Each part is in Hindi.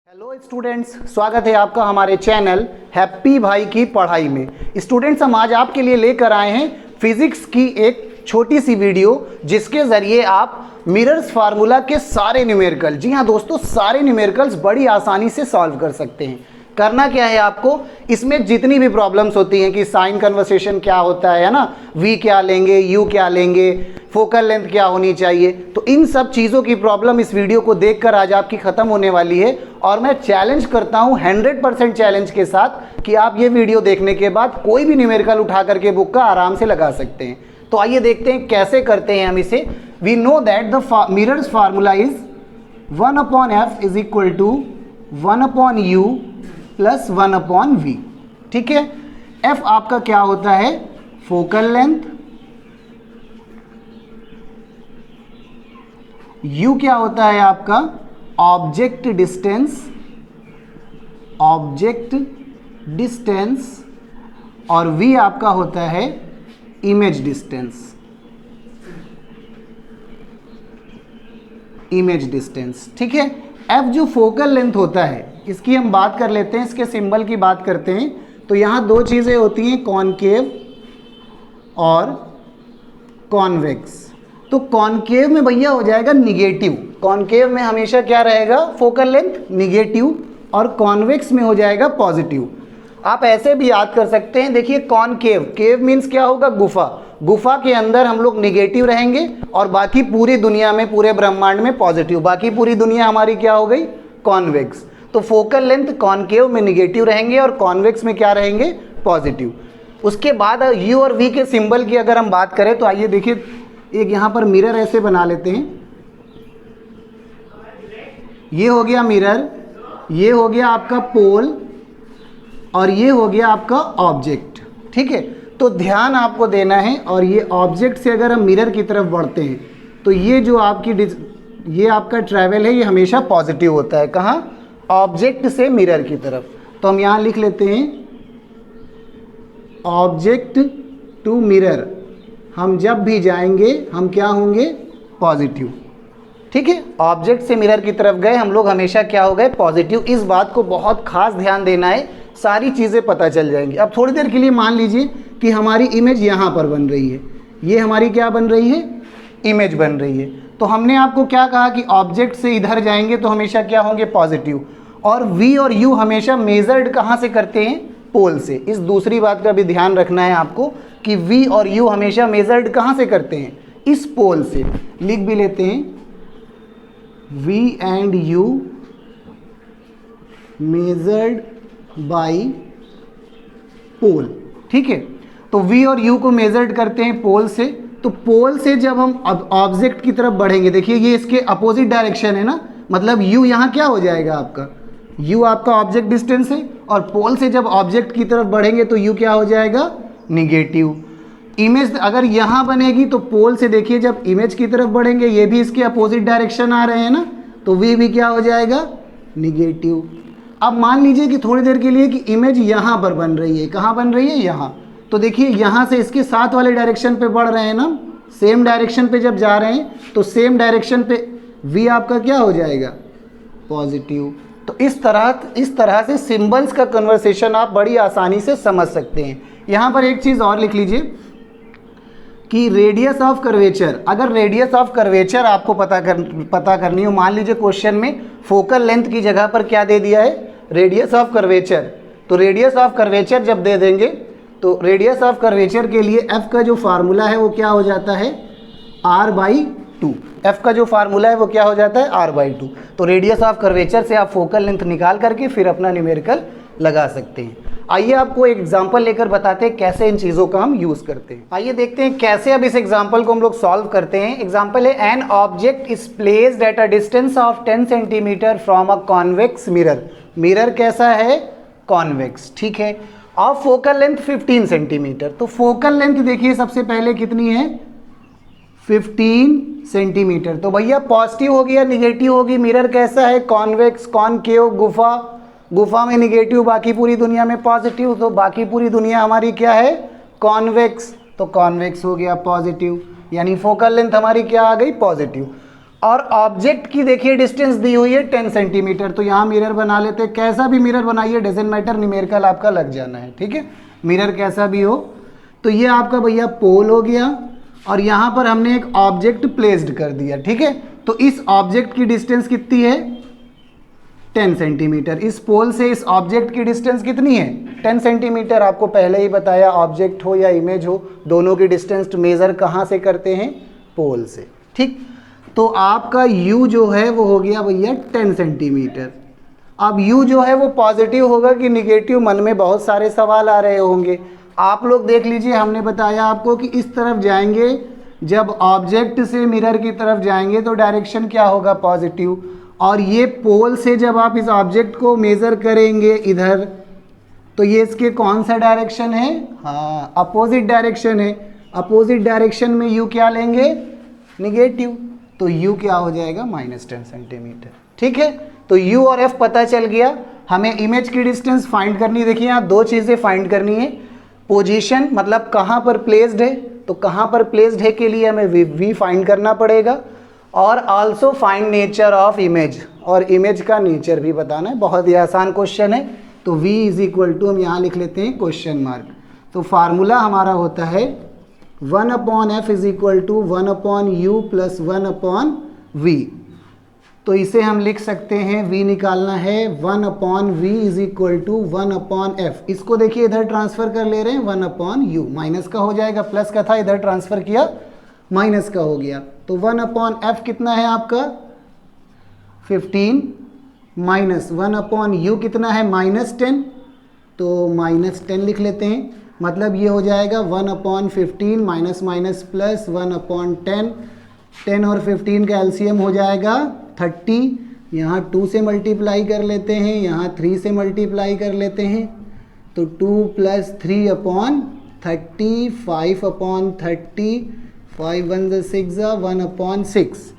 हेलो स्टूडेंट्स, स्वागत है आपका हमारे चैनल हैप्पी भाई की पढ़ाई में। स्टूडेंट्स, हम आज आपके लिए लेकर आए हैं फिजिक्स की एक छोटी सी वीडियो जिसके ज़रिए आप मिरर्स फार्मूला के सारे न्यूमेरिकल, जी हाँ दोस्तों, सारे न्यूमेरिकल्स बड़ी आसानी से सॉल्व कर सकते हैं। करना क्या है आपको, इसमें जितनी भी प्रॉब्लम्स होती हैं कि साइन कन्वर्सेशन क्या होता है ना, वी क्या लेंगे, यू क्या लेंगे, फोकल लेंथ क्या होनी चाहिए, तो इन सब चीज़ों की प्रॉब्लम इस वीडियो को देखकर आज आपकी ख़त्म होने वाली है। और मैं चैलेंज करता हूँ 100% चैलेंज के साथ कि आप ये वीडियो देखने के बाद कोई भी न्यूमेरिकल उठा करके बुक का आराम से लगा सकते हैं। तो आइए देखते हैं कैसे करते हैं हम इसे। We know that the mirrors formula is 1/f is equal to 1/u plus 1/v। ठीक है, f आपका क्या होता है, फोकल लेंथ, u क्या होता है आपका, ऑब्जेक्ट डिस्टेंस, और v आपका होता है इमेज डिस्टेंस। ठीक है, f जो फोकल लेंथ होता है इसकी हम बात कर लेते हैं, इसके सिंबल की बात करते हैं। तो यहाँ दो चीज़ें होती हैं, कॉनकेव और कॉन्वेक्स। तो कॉनकेव में भैया हो जाएगा निगेटिव, कॉनकेव में हमेशा क्या रहेगा, फोकल लेंथ निगेटिव, और कॉन्वेक्स में हो जाएगा पॉजिटिव। आप ऐसे भी याद कर सकते हैं, देखिए कॉनकेव, केव मीन्स क्या होगा, गुफा, गुफा के अंदर हम लोग निगेटिव रहेंगे और बाकी पूरी दुनिया में, पूरे ब्रह्मांड में पॉजिटिव, बाकी पूरी दुनिया हमारी क्या हो गई, कॉन्वेक्स। तो फोकल लेंथ कॉनकेव में निगेटिव रहेंगे और कॉन्वेक्स में क्या रहेंगे, पॉजिटिव। उसके बाद यू और वी के सिंबल की अगर हम बात करें तो आइए देखिए, एक यहाँ पर मिरर ऐसे बना लेते हैं, ये हो गया मिरर, ये हो गया आपका पोल, और ये हो गया आपका ऑब्जेक्ट। ठीक है, तो ध्यान आपको देना है। और ये ऑब्जेक्ट से अगर हम मिरर की तरफ बढ़ते हैं तो ये जो ये आपका ट्रैवल है ये हमेशा पॉजिटिव होता है। कहाँ, ऑब्जेक्ट से मिरर की तरफ। तो हम यहाँ लिख लेते हैं ऑब्जेक्ट टू मिरर, हम जब भी जाएंगे हम क्या होंगे, पॉजिटिव। ठीक है, ऑब्जेक्ट से मिरर की तरफ गए हम लोग हमेशा क्या हो गए, पॉजिटिव। इस बात को बहुत खास ध्यान देना है, सारी चीज़ें पता चल जाएंगी। अब थोड़ी देर के लिए मान लीजिए कि हमारी इमेज यहाँ पर बन रही है, ये हमारी क्या बन रही है, इमेज बन रही है। तो हमने आपको क्या कहा कि ऑब्जेक्ट से इधर जाएंगे तो हमेशा क्या होंगे, पॉजिटिव। और v और u हमेशा मेजर्ड कहाँ से करते हैं, पोल से। इस दूसरी बात का भी ध्यान रखना है आपको कि v और u हमेशा मेजर्ड कहाँ से करते हैं, इस पोल से। लिख भी लेते हैं v and u measured by pole. ठीक है, तो v और u को मेजर्ड करते हैं पोल से। तो पोल से जब हम अब ऑब्जेक्ट की तरफ बढ़ेंगे, देखिए ये इसके अपोजिट डायरेक्शन है ना, मतलब u यहाँ क्या हो जाएगा आपका, u आपका ऑब्जेक्ट डिस्टेंस है, और पोल से जब ऑब्जेक्ट की तरफ बढ़ेंगे तो u क्या हो जाएगा, निगेटिव। इमेज अगर यहाँ बनेगी तो पोल से देखिए जब इमेज की तरफ बढ़ेंगे, ये भी इसके अपोजिट डायरेक्शन आ रहे हैं ना, तो v भी क्या हो जाएगा, निगेटिव। अब मान लीजिए कि थोड़ी देर के लिए कि इमेज यहाँ पर बन रही है, कहाँ बन रही है, यहाँ। तो देखिए यहाँ से इसके साथ वाले डायरेक्शन पे बढ़ रहे हैं ना, सेम डायरेक्शन पे जब जा रहे हैं तो सेम डायरेक्शन पे v आपका क्या हो जाएगा, पॉजिटिव। तो इस तरह से सिंबल्स का कन्वर्सेशन आप बड़ी आसानी से समझ सकते हैं। यहाँ पर एक चीज़ और लिख लीजिए कि रेडियस ऑफ कर्वेचर, अगर रेडियस ऑफ कर्वेचर आपको पता करनी हो, मान लीजिए क्वेश्चन में फोकल लेंथ की जगह पर क्या दे दिया है, रेडियस ऑफ कर्वेचर। तो रेडियस ऑफ कर्वेचर जब दे देंगे तो रेडियस ऑफ कर्वेचर के लिए f का जो फार्मूला है वो क्या हो जाता है, r/2। f का जो फार्मूला है वो क्या हो जाता है, r/2। तो रेडियस ऑफ कर्वेचर से आप फोकल लेंथ निकाल करके फिर अपना न्यूमेरिकल लगा सकते हैं। आइए आपको एक एग्जांपल लेकर बताते हैं कैसे इन चीज़ों का हम यूज़ करते हैं। आइए देखते हैं कैसे अब इस एग्जांपल को हम लोग सॉल्व करते हैं। एग्जांपल है, an object is placed at a distance of 10 centimetre from a convex mirror. Mirror कैसा है, कॉन्वेक्स। ठीक है, ऑफ फोकल लेंथ 15 सेंटीमीटर। तो फोकल लेंथ देखिए सबसे पहले कितनी है, 15 सेंटीमीटर। तो भैया पॉजिटिव होगी या निगेटिव होगी, मिरर कैसा है, कॉन्वेक्स, कॉनकेव, गुफा, गुफा में निगेटिव, बाकी पूरी दुनिया में पॉजिटिव। तो बाकी पूरी दुनिया हमारी क्या है, कॉन्वेक्स। तो कॉन्वेक्स हो गया पॉजिटिव, यानी फोकल लेंथ हमारी क्या आ गई, पॉजिटिव। और ऑब्जेक्ट की देखिए डिस्टेंस दी हुई है 10 सेंटीमीटर। तो यहाँ मिरर बना लेते हैं, कैसा भी मिरर बनाइए, डजेंट मैटर, न्यूमेरिकल आपका लग जाना है, ठीक है, मिरर कैसा भी हो। तो ये आपका भैया पोल हो गया, और यहाँ पर हमने एक ऑब्जेक्ट प्लेस्ड कर दिया, ठीक है। तो इस ऑब्जेक्ट की डिस्टेंस कितनी है, 10 सेंटीमीटर। इस पोल से इस ऑब्जेक्ट की डिस्टेंस कितनी है, 10 सेंटीमीटर। आपको पहले ही बताया, ऑब्जेक्ट हो या इमेज हो, दोनों की डिस्टेंस मेजर कहाँ से करते हैं, पोल से, ठीक। तो आपका u जो है वो हो गया भैया 10 सेंटीमीटर। अब u जो है वो पॉजिटिव होगा कि निगेटिव, मन में बहुत सारे सवाल आ रहे होंगे। आप लोग देख लीजिए, हमने बताया आपको कि इस तरफ जाएंगे, जब ऑब्जेक्ट से मिरर की तरफ जाएंगे तो डायरेक्शन क्या होगा, पॉजिटिव। और ये पोल से जब आप इस ऑब्जेक्ट को मेज़र करेंगे इधर, तो ये इसके कौन सा डायरेक्शन है, हाँ अपोजिट डायरेक्शन है। अपोजिट डायरेक्शन में u क्या लेंगे, निगेटिव, तो u क्या हो जाएगा, -10 सेंटीमीटर, ठीक है। तो u और f पता चल गया। हमें इमेज की डिस्टेंस फाइंड करनी, देखिए यहाँ दो चीज़ें फाइंड करनी है, पोजीशन मतलब कहाँ पर प्लेस्ड है, तो कहाँ पर प्लेस्ड है के लिए हमें v फाइंड करना पड़ेगा, और also find nature of image, और इमेज का नेचर भी बताना है। बहुत ही आसान क्वेश्चन है। तो v इज इक्वल टू, हम यहाँ लिख लेते हैं क्वेश्चन मार्क। तो फार्मूला हमारा होता है 1/f is equal to 1/u plus 1/v। तो इसे हम लिख सकते हैं, v निकालना है, 1/v is equal to 1/f। इसको देखिए इधर ट्रांसफर कर ले रहे हैं, 1/u, माइनस का हो जाएगा, प्लस का था, इधर ट्रांसफर किया, माइनस का हो गया। तो 1/f कितना है आपका, 15, माइनस 1/u कितना है, -10, तो -10 लिख लेते हैं। मतलब ये हो जाएगा 1/15 माइनस माइनस प्लस 1/10। 10 और 15 का एलसीएम हो जाएगा 30। यहाँ 2 से मल्टीप्लाई कर लेते हैं, यहाँ 3 से मल्टीप्लाई कर लेते हैं, तो 2 + 3/30, 5/30, 5 1 6, 1/6।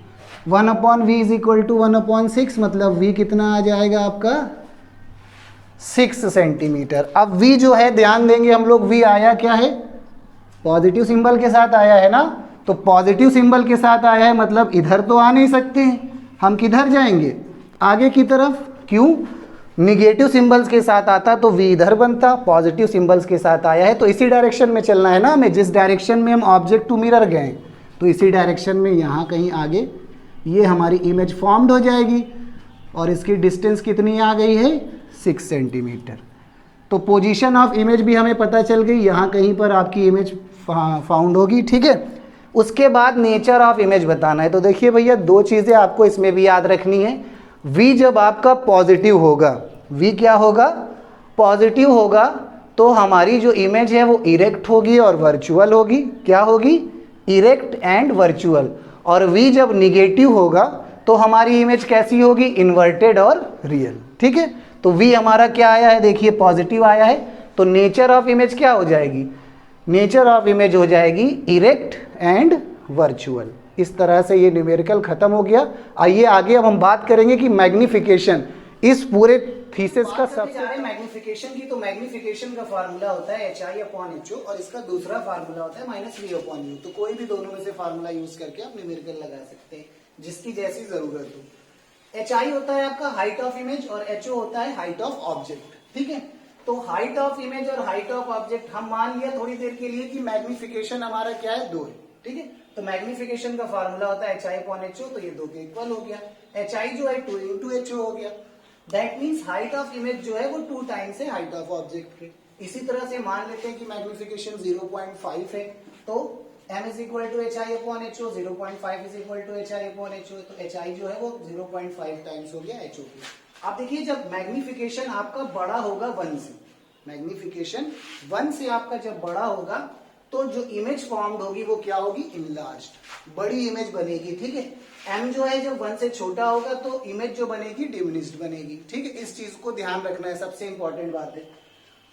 1/v इज इक्वल टू 1/6, मतलब v कितना आ जाएगा आपका, 6 सेंटीमीटर। अब v जो है, ध्यान देंगे हम लोग, v आया क्या है, पॉजिटिव सिंबल के साथ आया है ना। तो पॉजिटिव सिंबल के साथ आया है, मतलब इधर तो आ नहीं सकते हैं, हम किधर जाएंगे, आगे की तरफ। क्यों, निगेटिव सिंबल्स के साथ आता तो v इधर बनता, पॉजिटिव सिंबल्स के साथ आया है तो इसी डायरेक्शन में चलना है ना हमें, जिस डायरेक्शन में हम ऑब्जेक्ट टू मिरर गए, तो इसी डायरेक्शन में यहाँ कहीं आगे ये हमारी इमेज फॉर्म्ड हो जाएगी। और इसकी डिस्टेंस कितनी आ गई है, 6 सेंटीमीटर। तो पोजीशन ऑफ इमेज भी हमें पता चल गई, यहाँ कहीं पर आपकी इमेज फाउंड होगी, ठीक है। उसके बाद नेचर ऑफ इमेज बताना है। तो देखिए भैया, दो चीज़ें आपको इसमें भी याद रखनी है। v जब आपका पॉजिटिव होगा, v क्या होगा, पॉजिटिव होगा, तो हमारी जो इमेज है वो इरेक्ट होगी और वर्चुअल होगी। क्या होगी, इरेक्ट एंड वर्चुअल। और v जब निगेटिव होगा तो हमारी इमेज कैसी होगी, इन्वर्टेड और रियल, ठीक है। तो v हमारा क्या आया है, देखिए पॉजिटिव आया है, तो नेचर ऑफ इमेज क्या हो जाएगी, नेचर ऑफ इमेज हो जाएगी इरेक्ट एंड वर्चुअल। इस तरह से ये न्यूमेरिकल खत्म हो गया। आइए आगे अब हम बात करेंगे कि मैग्निफिकेशन, इस पूरे थीसिस का सबसे मैग्निफिकेशन की। तो मैग्निफिकेशन का फार्मूला होता है HI/HO, और इसका दूसरा फार्मूला होता है -V/U। तो कोई भी दोनों में से फार्मूला यूज करके आप न्यूमेरिकल लगा सकते हैं, जिसकी जैसी जरूरत हो। HI होता है आपका हाइट ऑफ इमेज, और HO होता है हाइट ऑफ ऑब्जेक्ट, ठीक है। तो हाइट ऑफ इमेज और हाइट ऑफ ऑब्जेक्ट, हम मान लिया थोड़ी देर के लिए कि मैग्निफिकेशन हमारा क्या है, 2 है, ठीक है। तो मैग्निफिकेशन का फार्मूला होता है HI/HO, तो ये 2 के इक्वल हो गया। HI जो है 2 × HO हो गया। That means height of image जो है वो 2 टाइम्स है हाइट ऑफ ऑब्जेक्ट के। इसी तरह से मान लेते हैं कि मैग्निफिकेशन 0.5 है, तो m is equal to HI/HO, 0.5 is equal to HI/HO, तो HI जो है वो 0.5 टाइम्स हो गया HO की। आप देखिए, जब मैग्निफिकेशन आपका बड़ा होगा 1 से, मैग्निफिकेशन 1 से आपका जब बड़ा होगा, तो जो इमेज फॉर्म्ड होगी वो क्या होगी, इनलार्ज्ड, बड़ी इमेज बनेगी, ठीक है। m जो है जब 1 से छोटा होगा तो इमेज जो बनेगी डिमिनिश्ड बनेगी, ठीक है। इस चीज को ध्यान रखना है, सबसे इंपॉर्टेंट बात है।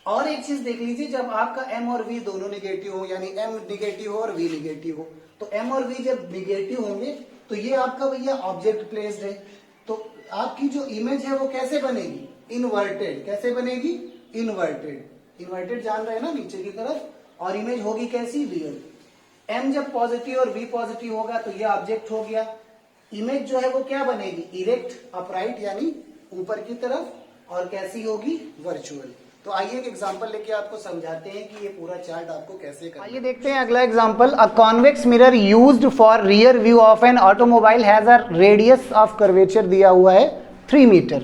और एक चीज देख लीजिए, जब आपका m और v दोनों निगेटिव हो, यानी m निगेटिव हो और v निगेटिव हो, तो m और v जब निगेटिव होंगे तो ये आपका भैया ऑब्जेक्ट प्लेस्ड है, तो आपकी जो इमेज है वो कैसे बनेगी, इनवर्टेड। कैसे बनेगी, इनवर्टेड। इनवर्टेड जान रहे हैं ना, नीचे की तरफ, और इमेज होगी कैसी, रियल। m जब पॉजिटिव और v पॉजिटिव होगा तो ये ऑब्जेक्ट हो गया, इमेज जो है वो क्या बनेगी, इरेक्ट अपराइट यानी ऊपर की तरफ, और कैसी होगी, वर्चुअल। तो आइए एक एग्जांपल लेके आपको समझाते हैं कि ये पूरा चार्ट आपको कैसे करना है। आइए देखते हैं अगला example. A convex mirror used for rear view of an automobile has a radius of curvature दिया हुआ है 3 metre.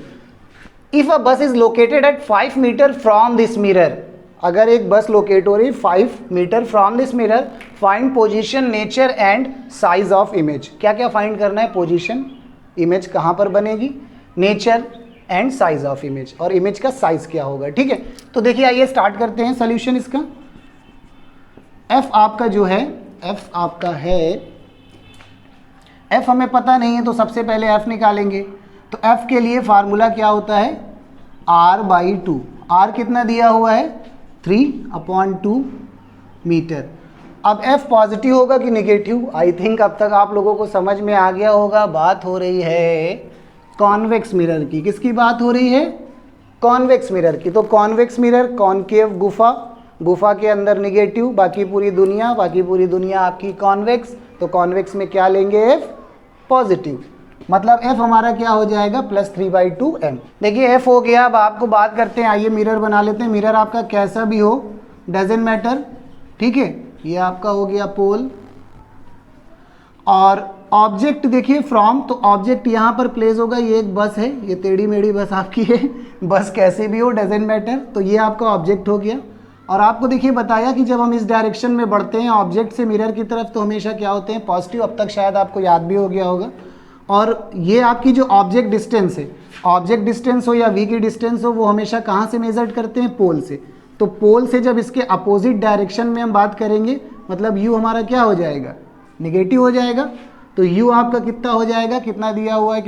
If a bus is located at 5 metre from this mirror, अगर एक बस लोकेट हो रही 5 metre from this mirror, find position, nature and size of image. क्या क्या फाइंड करना है, पोजीशन, इमेज कहाँ पर बनेगी, nature and size of image, और इमेज का साइज क्या होगा। ठीक है, तो देखिए आइए स्टार्ट करते हैं सॉल्यूशन इसका। एफ आपका जो है, एफ आपका है, एफ हमें पता नहीं है तो सबसे पहले एफ निकालेंगे। तो एफ के लिए फार्मूला क्या होता है, r/2। r कितना दिया हुआ है, 3/2 मीटर। अब एफ पॉजिटिव होगा कि निगेटिव, आई थिंक अब तक आप लोगों को समझ में आ गया होगा। बात हो रही है कॉन्वेक्स मिरर की। किसकी बात हो रही है, कॉन्वेक्स मिरर की। तो कॉन्वेक्स मिरर, कॉनकेव गुफा, गुफा के अंदर निगेटिव, बाकी पूरी दुनिया आपकी कॉन्वेक्स। तो कॉन्वेक्स में क्या लेंगे, एफ पॉजिटिव, मतलब एफ हमारा क्या हो जाएगा, +3/2 m। देखिए एफ हो गया। अब आपको बात करते हैं, आइए मिरर बना लेते हैं। मिरर आपका कैसा भी हो, डजेंट मैटर। ठीक है, ये आपका हो गया पोल। और ऑब्जेक्ट देखिए फ्रॉम, तो ऑब्जेक्ट यहाँ पर प्लेस होगा। ये एक बस है, ये टेढ़ी मेढ़ी बस आपकी है, बस कैसे भी हो डजेंट मैटर। तो ये आपका ऑब्जेक्ट हो गया। और आपको देखिए बताया कि जब हम इस डायरेक्शन में बढ़ते हैं ऑब्जेक्ट से मिरर की तरफ, तो हमेशा क्या होते हैं, पॉजिटिव। अब तक शायद आपको याद भी हो गया होगा। और ये आपकी जो ऑब्जेक्ट डिस्टेंस है, ऑब्जेक्ट डिस्टेंस हो या वी की डिस्टेंस हो, वो हमेशा कहाँ से मेजर करते हैं, पोल से। तो पोल से जब इसके अपोजिट डायरेक्शन में हम बात करेंगे, मतलब यू हमारा क्या हो जाएगा, निगेटिव हो जाएगा। तो u आपका कितना हो जाएगा, कितना दिया हुआ है,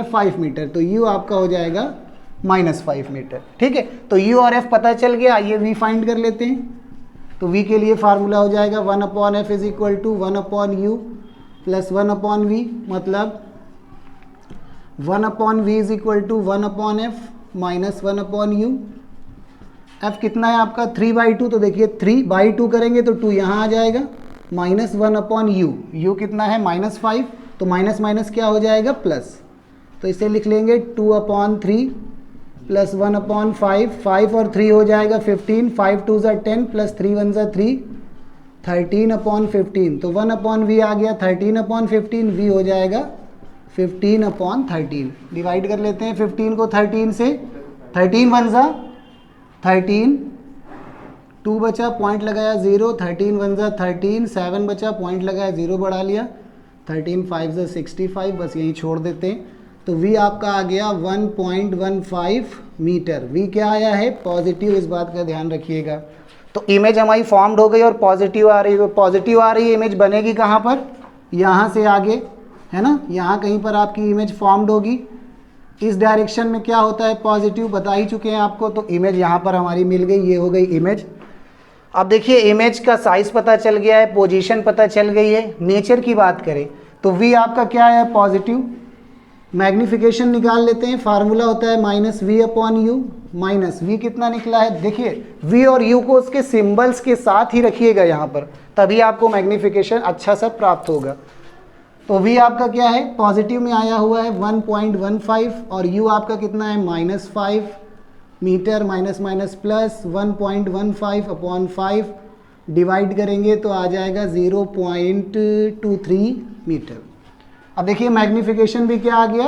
5 मीटर। तो u आपका हो जाएगा -5 मीटर। ठीक है, तो u और f पता चल गया। आइए v फाइंड कर लेते हैं। तो v के लिए फार्मूला हो जाएगा 1/f = 1/u + 1/v, मतलब 1/v = 1/f - 1/u। f कितना है आपका, 3/2। तो देखिए 3/2 करेंगे तो 2 यहाँ आ जाएगा, -1/u। u कितना है, -5। तो माइनस माइनस क्या हो जाएगा, प्लस। तो इसे लिख लेंगे 2/3 + 1/5। 5 और 3 हो जाएगा 15, 5 2 = 10 + 3 1 = 3, 13/15। तो 1/v आ गया 13/15, v हो जाएगा 15/13। डिवाइड कर लेते हैं 15 को 13 से, 13 1 = 13, 2 बचा, पॉइंट लगाया 0, 13 1 = 13, 7 बचा, पॉइंट लगाया 0 बढ़ा लिया, 13 5 = 65। बस यहीं छोड़ देते हैं। तो v आपका आ गया 1.15 मीटर। v क्या आया है, पॉजिटिव, इस बात का ध्यान रखिएगा। तो इमेज हमारी फॉर्म्ड हो गई और पॉजिटिव आ रही है। पॉजिटिव आ रही है, इमेज बनेगी कहाँ पर, यहाँ से आगे, है ना, यहाँ कहीं पर आपकी इमेज फॉर्म्ड होगी। इस डायरेक्शन में क्या होता है, पॉजिटिव, बता ही चुके हैं आपको। तो इमेज यहाँ पर हमारी मिल गई, ये हो गई इमेज। अब देखिए इमेज का साइज पता चल गया है, पोजीशन पता चल गई है। नेचर की बात करें तो v आपका क्या है, पॉजिटिव। मैग्निफिकेशन निकाल लेते हैं, फार्मूला होता है -v/u। -v कितना निकला है, देखिए v और u को उसके सिंबल्स के साथ ही रखिएगा यहाँ पर, तभी आपको मैग्निफिकेशन अच्छा सा प्राप्त होगा। तो v आपका क्या है, पॉजिटिव में आया हुआ है 1.15, और u आपका कितना है, -5 metre, minus minus plus 1.15/5 divide करेंगे तो आ जाएगा 0.23 मीटर। अब देखिए मैग्नीफिकेशन भी क्या आ गया,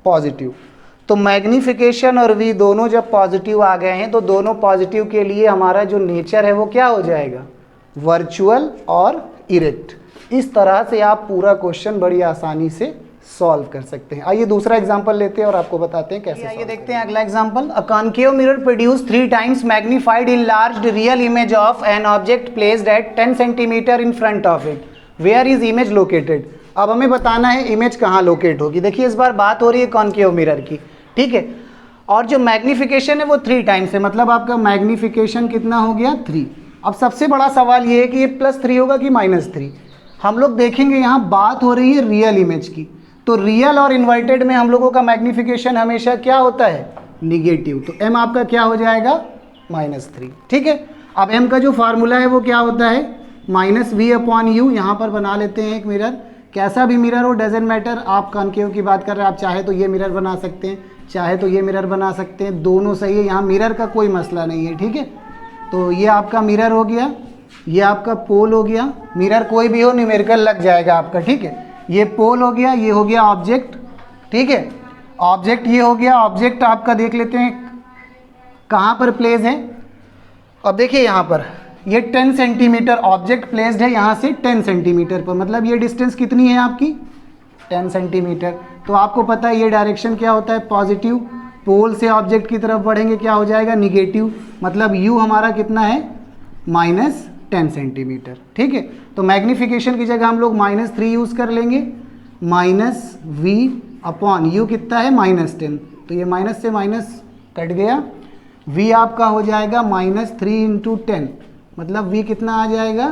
पॉजिटिव। तो मैग्नीफिकेशन और v दोनों जब पॉजिटिव आ गए हैं तो दोनों पॉजिटिव के लिए हमारा जो नेचर है वो क्या हो जाएगा, वर्चुअल और इरेक्ट। इस तरह से आप पूरा क्वेश्चन बड़ी आसानी से सॉल्व कर सकते हैं। आइए दूसरा एग्जांपल लेते हैं और आपको बताते हैं कैसे। आइए देखते हैं अगला example. A concave mirror produce 3 times magnified enlarged real image of an object placed at 10 centimetre in front of it, where is image located. अब हमें बताना है इमेज कहाँ लोकेट होगी। देखिए इस बार बात हो रही है कॉनकेव मिरर की, ठीक है, और जो मैग्नीफिकेशन है वो 3 टाइम्स है, मतलब आपका मैग्नीफिकेशन कितना हो गया, 3। अब सबसे बड़ा सवाल ये है कि ये +3 होगा कि -3। हम लोग देखेंगे यहाँ बात हो रही है रियल इमेज की, तो रियल और इन्वर्टेड में हम लोगों का मैग्नीफिकेशन हमेशा क्या होता है, निगेटिव। तो m आपका क्या हो जाएगा, -3, ठीक है। अब m का जो फार्मूला है वो क्या होता है, -v/u। यहाँ पर बना लेते हैं एक मिरर कैसा भी मिरर हो डजेंट मैटर। आप कॉनकेव की बात कर रहे हैं, आप चाहे तो ये मिरर बना सकते हैं, चाहे तो ये मिरर बना सकते हैं, दोनों सही है, यहाँ मिरर का कोई मसला नहीं है, ठीक है। तो ये आपका मिरर हो गया, ये आपका पोल हो गया, मिरर कोई भी हो न्यूमेरिकल लग जाएगा आपका, ठीक है। ये पोल हो गया, ये हो गया ऑब्जेक्ट, ठीक है। ऑब्जेक्ट ये हो गया, ऑब्जेक्ट आपका देख लेते हैं कहाँ पर प्लेस है। अब देखिए यहाँ पर ये 10 सेंटीमीटर ऑब्जेक्ट प्लेस्ड है यहाँ से 10 सेंटीमीटर पर, मतलब ये डिस्टेंस कितनी है आपकी 10 सेंटीमीटर। तो आपको पता है ये डायरेक्शन क्या होता है, पॉजिटिव। पोल से ऑब्जेक्ट की तरफ बढ़ेंगे क्या हो जाएगा, निगेटिव। मतलब यू हमारा कितना है -10 सेंटीमीटर, ठीक है। तो मैग्नीफिकेशन की जगह हम लोग -3 यूज़ कर लेंगे, -v अपॉन यू कितना है -10, तो ये माइनस से माइनस कट गया। v आपका हो जाएगा -3 × 10, मतलब v कितना आ जाएगा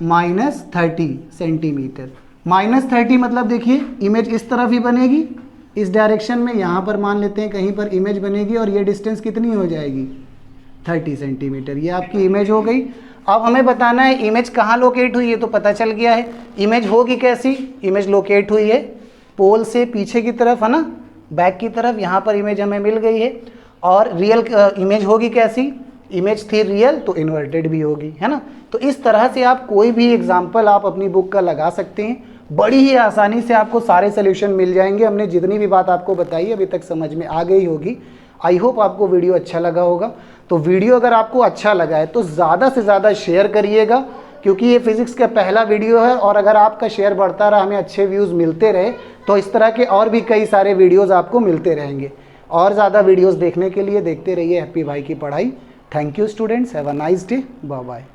-30 सेंटीमीटर। -30 मतलब देखिए इमेज इस तरफ ही बनेगी, इस डायरेक्शन में, यहाँ पर मान लेते हैं कहीं पर इमेज बनेगी और ये डिस्टेंस कितनी हो जाएगी 30 सेंटीमीटर। ये आपकी इमेज हो गई। अब हमें बताना है इमेज कहाँ लोकेट हुई है, तो पता चल गया है इमेज होगी कैसी। इमेज लोकेट हुई है पोल से पीछे की तरफ, है ना, बैक की तरफ, यहाँ पर इमेज हमें मिल गई है। और रियल इमेज होगी कैसी, इमेज थी रियल तो इन्वर्टेड भी होगी, है ना। तो इस तरह से आप कोई भी एग्जाम्पल आप अपनी बुक का लगा सकते हैं, बड़ी ही आसानी से आपको सारे सोल्यूशन मिल जाएंगे। हमने जितनी भी बात आपको बताई अभी तक समझ में आ गई होगी। आई होप आपको वीडियो अच्छा लगा होगा। तो वीडियो अगर आपको अच्छा लगा है तो ज़्यादा से ज़्यादा शेयर करिएगा, क्योंकि ये फिज़िक्स का पहला वीडियो है और अगर आपका शेयर बढ़ता रहा, हमें अच्छे व्यूज़ मिलते रहे, तो इस तरह के और भी कई सारे वीडियोज़ आपको मिलते रहेंगे। और ज़्यादा वीडियोज़ देखने के लिए देखते रहिए हैप्पी भाई की पढ़ाई। Thank you students, have a nice day, bye bye.